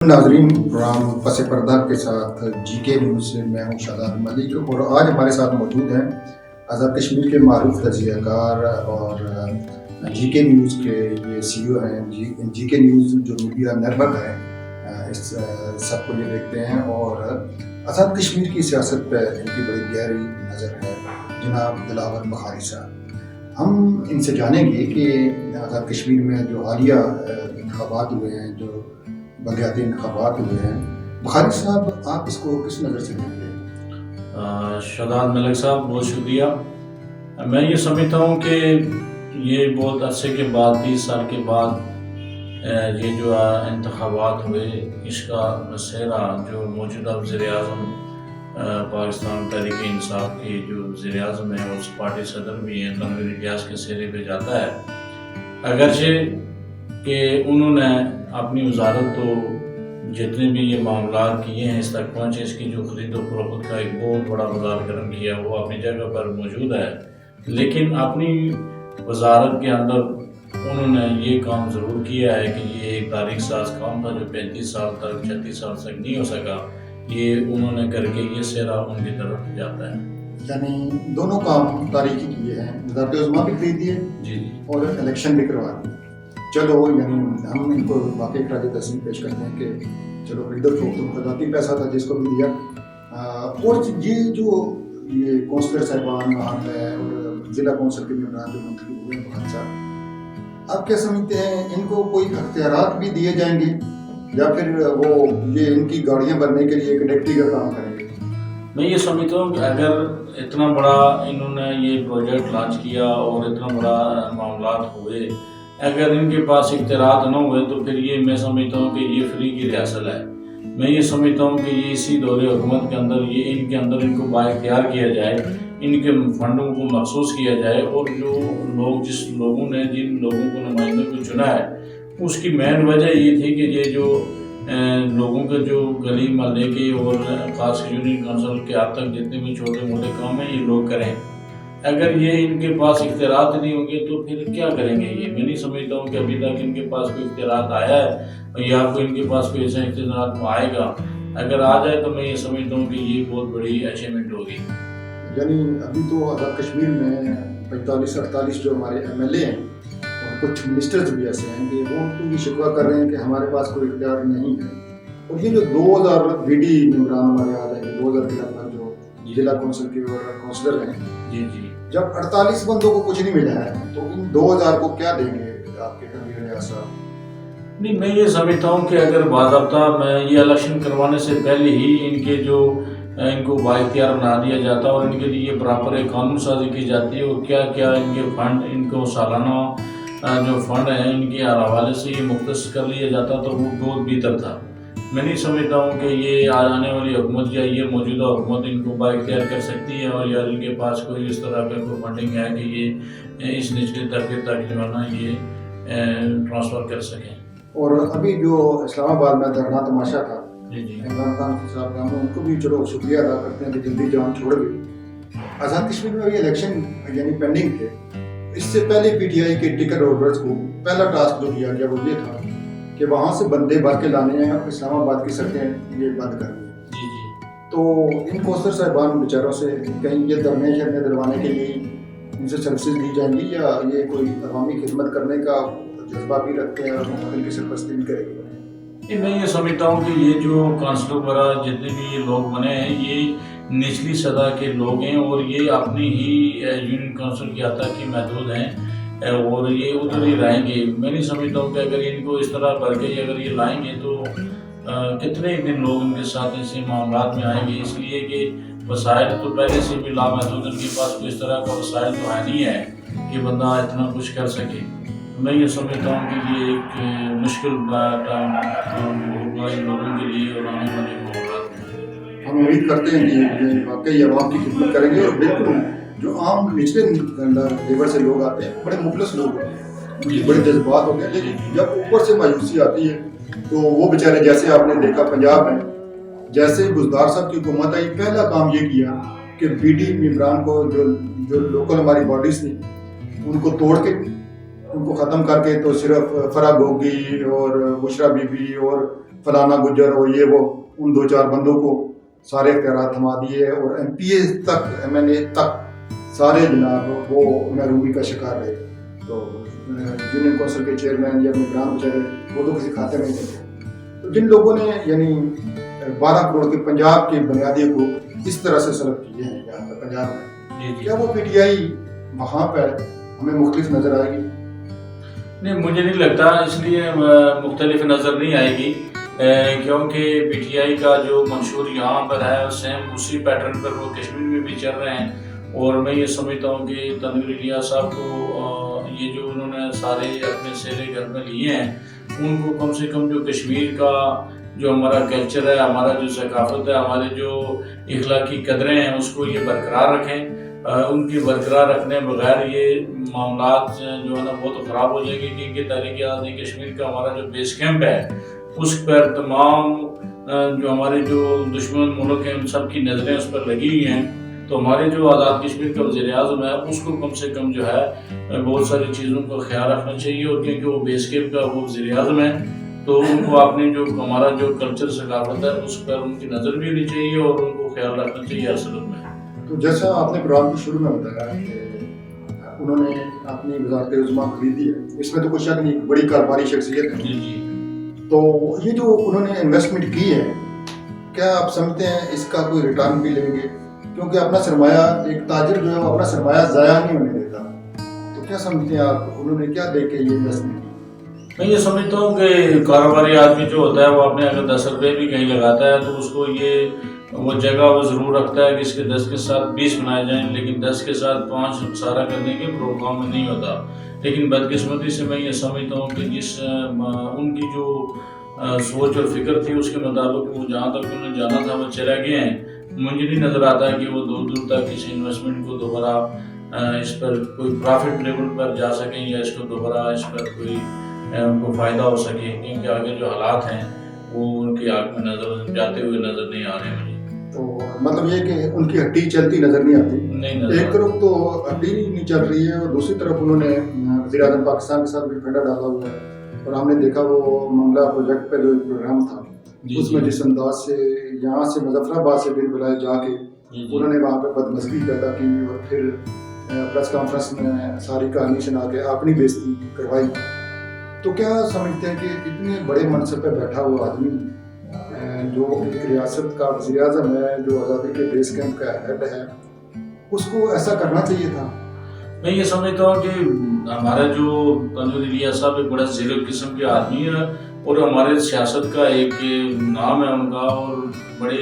नाजरीन, प्रोग्राम पस पर्दा के साथ जीके न्यूज़ से मैं हूँ शादाब मलिक और आज हमारे साथ मौजूद हैं आज़ाद कश्मीर के मारूफ तजियाकार और जीके न्यूज़ के ये CEO हैं। जीके न्यूज़ जो मीडिया नेटवर्क है, इस सबको ये देखते हैं और आज़ाद कश्मीर की सियासत पर इनकी बड़ी गहरी नज़र है। जनाब दिलावर बुखारी साहब, हम इनसे जानेंगे कि आज़ाद कश्मीर में जो हालिया इंतखाबात हुए हैं, जो बलदियाती इंतखाबात हुए हैं, बुखारी साहब आप इसको किस नज़र से देखते हैं? शादाब मलिक साहब, बहुत शुक्रिया। मैं ये समझता हूँ कि ये बहुत अरसे के बाद 20 साल के बाद ये जो इंतखाबात हुए, इसका नसेरा जो मौजूदा वज़ीर-ए-आज़म पाकिस्तान तहरीक इंसाफ के जो वज़ीर-ए-आज़म हैं, उस पार्टी सदर भी हैं, तनवीर इलियास के सिरे पे जाता है। अगरचे कि उन्होंने अपनी वजारत तो जितने भी ये मामला किए हैं इस तक पहुँचे, इसकी जो खरीद व फरोख्त का एक बहुत बड़ा बाजार गर्म किया, वो अपनी जगह पर मौजूद है। लेकिन अपनी वजारत के अंदर उन्होंने ये काम ज़रूर किया है कि ये एक तारीख साज काम था जो 35 साल तक 36 साल तक नहीं हो सका, ये उन्होंने करके ये सेरा उनकी तरफ जाता है। यानी दोनों काम तारीखी किए हैं, वज़ारत-ए-उज़्मा भी खरीद दिए जी और इलेक्शन भी करवा दिए। चलो, यानी हम इनको वाकई खराज तहसीन पेश करते हैं कि चलो खरीदो फरोख्त ज़ाती पैसा था जिसको भी दिया। और ये जो ये कौंसलर साहिबान वहाँ पे और ज़िला कौंसिल के मेंबरान जो मंत्री हुए हैं बुखारी साहब, आप क्या समझते हैं इनको कोई अख्तियारात भी दिए जाएंगे या फिर वो ये इनकी गाड़ियाँ भरने के लिए एक डिप्टी का काम करेंगे? मैं ये समझता हूँ कि अगर इतना बड़ा इन्होंने ये प्रोजेक्ट लॉन्च किया और इतना बड़ा मामला हुए, अगर इनके पास इख्तियारात न हुए तो फिर ये मैं समझता हूँ कि ये फ्री की रियासत है। मैं ये समझता हूँ कि ये इसी दौरे हुकूमत के अंदर ये इनके अंदर इनको बाइख्तियार किया जाए, इनके फंडों को मखसूस किया जाए और जो लोग जिन लोगों को नुमाइंदों को चुना है, उसकी मेन वजह ये थी कि ये जो लोगों के जो गली मोहल्ले के और खास यूनियन काउंसिल के आज तक जितने भी छोटे मोटे काम हैं ये लोग करें। अगर ये इनके पास इख्तियारात नहीं होंगे तो फिर क्या करेंगे ये? मैं नहीं समझता हूँ कि अभी तक इनके पास कोई इख्तियारात आया है या कोई इनके पास कोई ऐसा इख्तियारात आएगा। अगर आ जाए तो मैं ये समझता हूँ कि ये बहुत बड़ी अचीवमेंट होगी। यानी अभी तो आज़ाद कश्मीर में 45-48 जो हमारे MLA हैं और कुछ मिनिस्टर्स भी ऐसे हैं कि वो उनको ये शिकवा कर रहे हैं कि हमारे पास कोई इख्तियार नहीं है। और ये जो 2000 BD मेंबरान हमारे आ जाएंगे, 2000 के लगभग जो जिला कौंसिल के और काउंसलर हैं, जी जब 48 बंदों को कुछ नहीं मिला है तो इन 2000 को क्या देंगे आपके तनवीर इलियास साहब? नहीं, मैं ये समझता हूँ कि अगर बाज़ाब्ता मैं ये इलेक्शन करवाने से पहले ही इनके जो इनको बाइख्तियार बना दिया जाता और इनके लिए प्रॉपर एक कानून साजी की जाती है और क्या क्या इनके फंड, इनको सालाना जो फंड हैं इनके हवाले से ये मुख्तस कर लिया जाता तो वो बहुत बेहतर था। मैं नहीं समझता हूँ कि ये आने वाली हुकूमत या ये मौजूदा हुकूमत इनको बाइख्तियार कर सकती है और या इनके पास कोई इस तरह का कोई फंडिंग है कि ये इस निचले तबके तक जो है ना ये ट्रांसफ़र कर सकें। और अभी जो इस्लामाबाद में धरना तमाशा था, जी इमरान खान साहब का, हम उनको भी चलो शुक्रिया अदा करते हैं कि जल्दी जान छोड़ गई। आज़ाद कश्मीर में अभी इलेक्शन यानी पेंडिंग थे, इससे पहले PTI के टिकट होल्डर्स को पहला टास्क जो दिया गया वो ये था कि वहाँ से बंदे भर के लाने हैं, इस्लामाबाद की सड़कें ये बंद करनी। जी तो इन कौंसलर साहिबान बेचारों से कहीं ये धरने शरने दिलवाने के लिए इनसे सर्विसेज दी जाएंगी या ये कोई अवामी खिदमत करने का जज्बा भी रखते हैं और मुस्तकिल की सरपरस्ती भी करेंगे? मैं ये समझता हूँ कि ये जो काउंसिलर वगैरह जितने भी ये लोग बने हैं ये निचली सतह के लोग हैं और ये अपनी ही यूनियन काउंसिल की हद तक ही महदूद हैं और ये उधर ही रहेंगे। मैं नहीं समझता हूँ कि अगर इनको इस तरह भर के अगर ये लाएंगे तो कितने दिन लोग इनके साथ ऐसे मामला में आएंगे, इसलिए कि वसाइल तो पहले से भी लामहदूद, इनके पास कोई इस तरह का वसाइल तो है नहीं है कि बंदा इतना कुछ कर सके। मैं ये समझता हूँ कि ये एक मुश्किल टाइम होगा इन लोगों के लिए और आने वाले मामलात में। हम उम्मीद करते हैं कि वाकई आवाम की खिदमत करेंगे और बिल्कुल जो आम निचले लेवल से लोग आते हैं बड़े मुखलस लोग होते हैं, बड़े जज्बात होते हैं, लेकिन जब ऊपर से मायूसी आती है तो वो बेचारे, जैसे आपने देखा पंजाब में जैसे ही बुज़दार साहब की हुकूमत आई, पहला काम ये किया कि BD मेंबरान को जो लोकल हमारी बॉडीज़ थी उनको तोड़ के उनको ख़त्म करके तो सिर्फ फराह गोगी और बुशरा बीबी और फलाना गुज्जर और ये वो, उन दो चार बंदों को सारे इख्तियारात थमा दिए और MPA तक MNA तक सारे जनाब वो महरूमी का शिकार रहे। तो यूनियन कौंसिल के चेयरमैन या निगरान बेचारे वो तो किसी खाते में नहीं थे। तो जिन लोगों ने यानी 12 करोड़ के पंजाब के बुनियादी को इस तरह से सलब किए हैं यहाँ पर पंजाब में, क्या वो PTI वहाँ पर हमें मुख्तलिफ नजर आएगी? नहीं, मुझे नहीं लगता, इसलिए मुख्तलिफ नज़र नहीं आएगी क्योंकि PTI का जो मंशूर यहाँ पर है सेम उसी पैटर्न पर वो कश्मीर में भी चल रहे हैं। और मैं ये समझता हूँ कि तनवीर इलियास साहब को ये जो उन्होंने सारे अपने सेरे घर में लिए हैं, उनको कम से कम जो कश्मीर का जो हमारा कल्चर है, हमारा जो सकाफत है, हमारे जो इखलाकी कदरें हैं, उसको ये बरकरार रखें। उनकी बरकरार रखने बगैर ये मामलात जो है ना वो तो ख़राब हो जाएगी, क्योंकि तहरीक आज़ादी कश्मीर का हमारा जो बेस कैंप है उस पर तमाम जो हमारे जो दुश्मन मुल्क हैं उन सब की नज़रें उस पर लगी हुई हैं। तो हमारे जो आज़ाद कश्मीर का वज़ीर आज़म है उसको कम से कम जो है बहुत सारी चीज़ों का ख्याल रखना चाहिए। और क्योंकि वो बेस कैंप का वो वज़ीर आज़म है तो उनको अपने जो हमारा जो कल्चर सकाफत है उस पर उनकी नज़र भी होनी चाहिए और उनको ख्याल रखना चाहिए हर सूरत में। तो जैसा आपने प्रोग्राम के शुरू में बताया कि उन्होंने अपनी वज़ारत उज़्मा खरीदी है, इसमें तो कोई शक नहीं, बड़ी कारोबारी शख्सियत है। जी। तो ये जो उन्होंने इन्वेस्टमेंट की है, क्या आप समझते हैं इसका कोई रिटर्न भी लेंगे? क्योंकि अपना सरमाया, एक ताजिर जो है वो अपना सरमाया ज़ाया नहीं होने देता। तो क्या समझते हैं आप, उन्होंने क्या देख के ये इन्वेस्टमेंट की? मैं ये समझता हूँ कि कारोबारी आदमी जो होता है वो अपने अगर 10 रुपये भी कहीं लगाता है तो उसको ये वो जगह वो ज़रूर रखता है कि इसके 10 के साथ 20 बनाए जाएं, लेकिन 10 के साथ 5 सारा करने के प्रोग्राम में नहीं होता। लेकिन बदकिस्मती से मैं ये समझता हूँ कि जिस उनकी जो सोच और फिक्र थी उसके मुताबिक वो जहाँ तक उन्हें जाना था वो चले गए हैं। मुझे नहीं नज़र आता कि वो दूर दूर तक किसी इन्वेस्टमेंट को दोबारा इस पर कोई प्रॉफिट लेवल पर जा सकें या इसको दोबारा इस पर कोई उनको फ़ायदा हो सके, क्योंकि आगे जो हालात हैं वो उनकी आँख में नज़र जाते हुए नज़र नहीं आ रहे मुझे। तो मतलब ये कि उनकी हड्डी चलती नज़र नहीं आती। नहीं, एक तरफ तो हड्डी नहीं चल रही है और दूसरी तरफ उन्होंने वज़ीर आज़म पाकिस्तान के साथ भी फंडा डाला हुआ है। और हमने देखा वो मंगला प्रोजेक्ट पर जो प्रोग्राम था उसमें जिस अंदाज से यहाँ से मुजफ्फराबाद से बिन बुलाए जाके उन्होंने वहाँ पर बदमज़गी पैदा की और फिर प्रेस कॉन्फ्रेंस में सारी कहानी सुना के अपनी बेइज्जती करवाई। तो क्या समझते हैं कि इतने बड़े मनसब पे बैठा हुआ आदमी जो एक रियासत का वज़ीर आज़म है, जो आज़ादी के बेस कैंप का हेड है, उसको ऐसा करना चाहिए था? मैं ये समझता हूँ कि हमारा जो तनवीर इलियास साहब एक बड़ा ज़ीरो किस्म के आदमी है और हमारे सियासत का एक नाम है उनका, और बड़े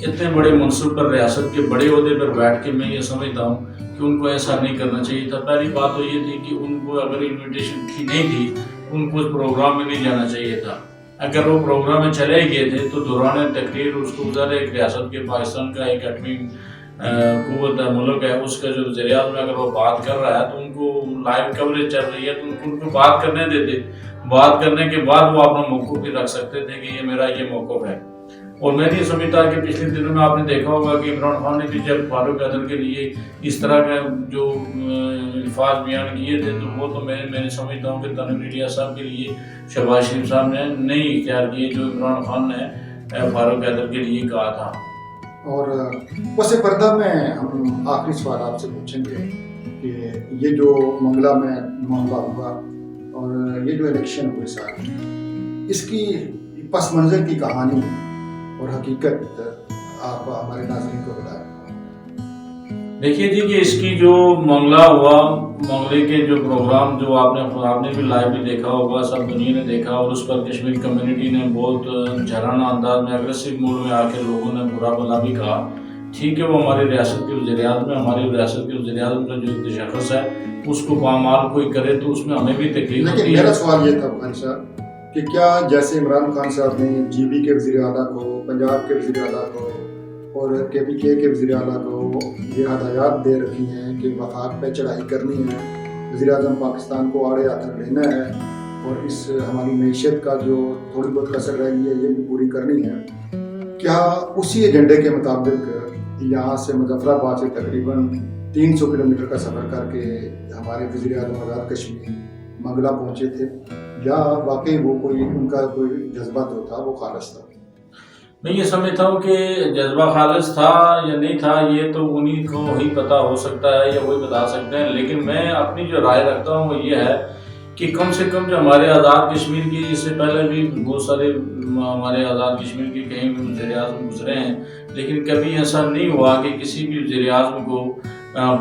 इतने बड़े मनसूब पर रियासत के बड़े ओहदे पर बैठ के मैं ये समझता हूँ कि उनको ऐसा नहीं करना चाहिए था। पहली बात तो ये थी कि उनको अगर इन्विटेशन की नहीं थी उनको उस प्रोग्राम में नहीं जाना चाहिए था। अगर वो प्रोग्राम में चले गए थे तो दौरान तकरीर उसको ज़रा एक रियासत के पाकिस्तान का एक अटमी कुव्वत मुल्क है उसका जो वज़ीर आज़म अगर वो बात कर रहा है तो उनको लाइव कवरेज चल रही है तो उनको बात करने देते। बात करने के बाद वो अपना मौक़िफ़ भी रख सकते थे कि ये मेरा ये मौक़िफ़ है। और मैं नहीं समझता कि पिछले दिनों में आपने देखा होगा कि इमरान खान ने भी जब फारूक हैदर के लिए इस तरह का जो अल्फाज बयान किए थे तो वो तो मैं समझता हूँ कि तनवीर इलियास साहब के लिए शहबाज शरीफ साहब ने नहीं इख्तियार किए जो इमरान खान ने फारूक हैदर के लिए कहा था। और वैसे पर्दा में हम आखिरी सवाल आपसे पूछेंगे कि ये जो मंगला में मामला हुआ और ये जो इलेक्शन हुए सारे, इसकी पस मंज़र की कहानी और हकीकत आप हमारे नाज़रीन को बताएं। देखिए जी कि इसकी जो मंगला हुआ, मंगले के जो प्रोग्राम जो आपने भी लाइव भी देखा होगा, सब दुनिया ने देखा और उस पर कश्मीर कम्युनिटी ने बहुत झराना अंदाज में अग्रेसिव मूड में आकर लोगों ने बुरा भला भी कहा। ठीक है, वो हमारी रियासत के वज़ीर आज़म है, हमारी रियासत के वज़ीर आज़म का जो तशख़्ख़ुस है उसको पामाल कोई करे तो उसमें हमें भी तकलीफ होती है। मेरा सवाल ये था खान साहब कि क्या जैसे इमरान खान साहब ने GB के वज़ीर आला को, पंजाब के वज़ीर आला को और KPK के वज़ीर आला को ये हदायत दे रखी हैं कि वफाक पे चढ़ाई करनी है, वज़ीर आज़म पाकिस्तान को आड़े हाथ लेना है और इस हमारी मईशत का जो थोड़ी बहुत कसर रह गई है ये भी पूरी करनी है, क्या उसी एजेंडे के मुताबिक यहाँ से मुजफ्फराबाद से तकरीबन 300 किलोमीटर का सफ़र करके हमारे वज़ीर आज़म आज़ाद कश्मीर मंगला पहुँचे थे? या वाकई वो कोई उनका कोई जज्बा जो था वो खालिस था? मैं ये समझता हूँ कि जज्बा खालिस था या नहीं था ये तो उन्हीं को ही पता हो सकता है या वही बता सकते हैं, लेकिन मैं अपनी जो राय रखता हूँ वो ये है कि कम से कम जो हमारे आज़ाद कश्मीर की, इससे पहले भी बहुत सारे हमारे आज़ाद कश्मीर के कहीं भी वज़ीर-ए-आज़म गुजरे हैं, लेकिन कभी ऐसा नहीं हुआ कि किसी भी वज़ीर-ए-आज़म को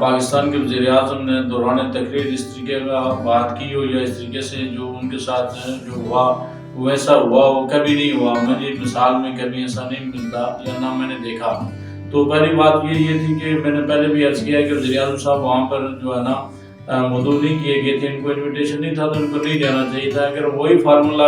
पाकिस्तान के वज़ीर-ए-आज़म ने दौरान तकरीर इस तरीके का बात की हो या इस तरीके से जो उनके साथ जो हुआ वैसा हुआ, वो कभी नहीं हुआ। मुझे मिसाल में कभी ऐसा नहीं मिलता या ना मैंने देखा। तो पहली बात ये थी कि मैंने पहले भी अर्ज़ किया कि वज़ीर-ए-आज़म साहब वहाँ पर जो है ना मौजूद नहीं किए गए थे, इनको इन्विटेशन नहीं था तो इनको नहीं जाना चाहिए था। अगर वही फार्मूला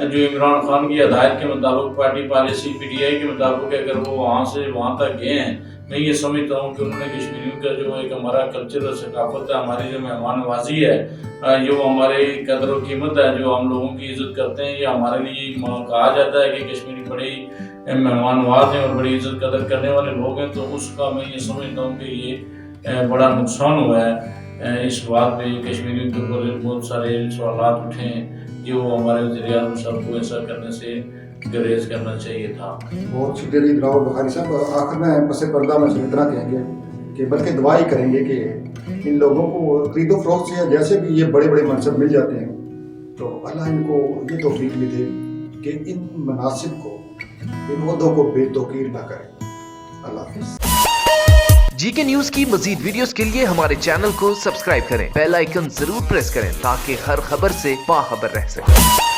जो इमरान खान की हदायत के मुताबिक, पार्टी पॉलिसी PTI के मुताबिक अगर वो वहाँ से वहाँ तक गए हैं, मैं ये समझता हूँ कि उन्होंने कश्मीरियों का जो एक हमारा कल्चर और सकाफत है, हमारी जो मेहमान नवाजी है, जो हमारे कदर और कीमत है, जो हम लोगों की इज़्ज़त करते हैं, ये हमारे लिए कहा जाता है कि कश्मीरी बड़े मेहमान नवाज हैं और बड़ी इज़्ज़त कदर करने वाले लोग हैं। तो उसका मैं ये समझता हूँ कि ये बड़ा नुकसान हुआ है। इस बात पे कश्मीरियों के ऊपर बहुत सारे सवाल उठे हैं जो हमारे वज़ीर-ए-आज़म साहब को ऐसा करने से गुरेज करना चाहिए था। बहुत शुक्रिया जी बिलावल बुखारी साहब। आखिर में पसे पर्दा में सिर्फ इतना कहेंगे कि बल्कि दुआ ही करेंगे कि इन लोगों को खरीदो फरोख्त से जैसे भी ये बड़े बड़े मनसब मिल जाते हैं तो अल्लाह इनको ये तौफीक भी दे कि इन मनासिब को, इन ओहदों को बेतौकीर ना करें। अल्लाह हाफ़िज़। जीके न्यूज की मजीद वीडियोस के लिए हमारे चैनल को सब्सक्राइब करें, बेल आइकन जरूर प्रेस करें ताकि हर खबर से बाखबर रह सकें।